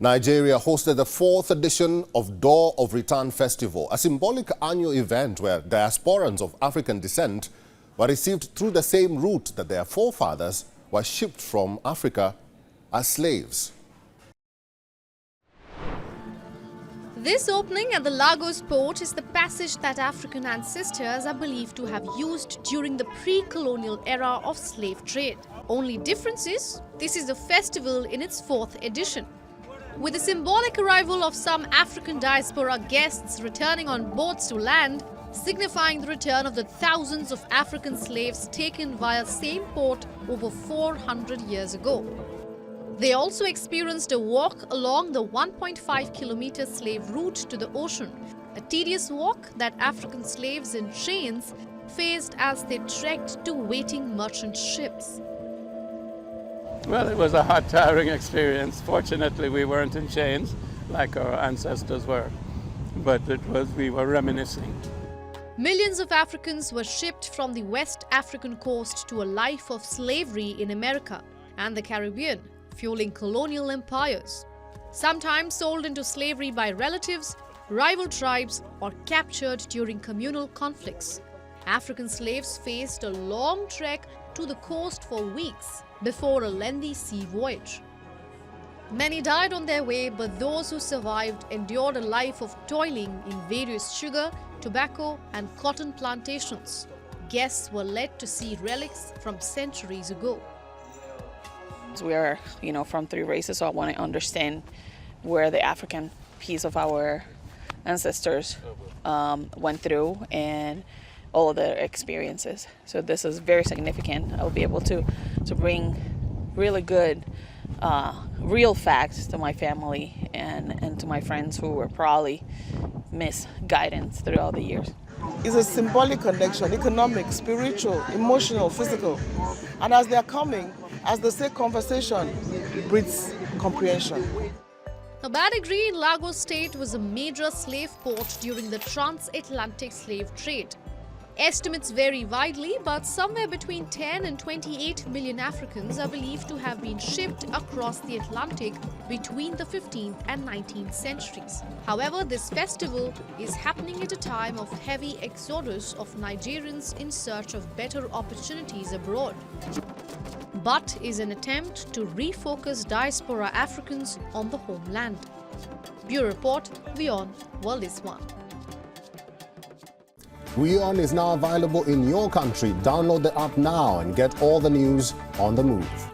Nigeria hosted the 4th edition of Door of Return Festival, a symbolic annual event where diasporans of African descent were received through the same route that their forefathers were shipped from Africa as slaves. This opening at the Lagos port is the passage that African ancestors are believed to have used during the pre-colonial era of slave trade. Only difference is, this is the festival in its 4th edition. With the symbolic arrival of some African diaspora guests returning on boats to land, signifying the return of the thousands of African slaves taken via same port over 400 years ago. They also experienced a walk along the 1.5-kilometer slave route to the ocean, a tedious walk that African slaves in chains faced as they trekked to waiting merchant ships. Well, it was a hot, tiring experience. Fortunately, we weren't in chains like our ancestors were, but we were reminiscing. Millions of Africans were shipped from the West African coast to a life of slavery in America and the Caribbean, fueling colonial empires. Sometimes sold into slavery by relatives, rival tribes, or captured during communal conflicts. African slaves faced a long trek to the coast for weeks before a lengthy sea voyage. Many died on their way, but those who survived endured a life of toiling in various sugar, tobacco, and cotton plantations. Guests were led to see relics from centuries ago. We are, from 3 races, so I want to understand where the African piece of our ancestors went through and all of their experiences. So this is very significant. I'll be able to bring really good, real facts to my family and to my friends who were probably misguidance throughout the years. It's a symbolic connection, economic, spiritual, emotional, physical. And as they're coming, as they say, conversation breeds comprehension. Badagry in Lagos State was a major slave port during the transatlantic slave trade. Estimates vary widely, but somewhere between 10 and 28 million Africans are believed to have been shipped across the Atlantic between the 15th and 19th centuries. However, this festival is happening at a time of heavy exodus of Nigerians in search of better opportunities abroad, but is an attempt to refocus diaspora Africans on the homeland. Bureau Report, WION World is One. WION is now available in your country. Download the app now and get all the news on the move.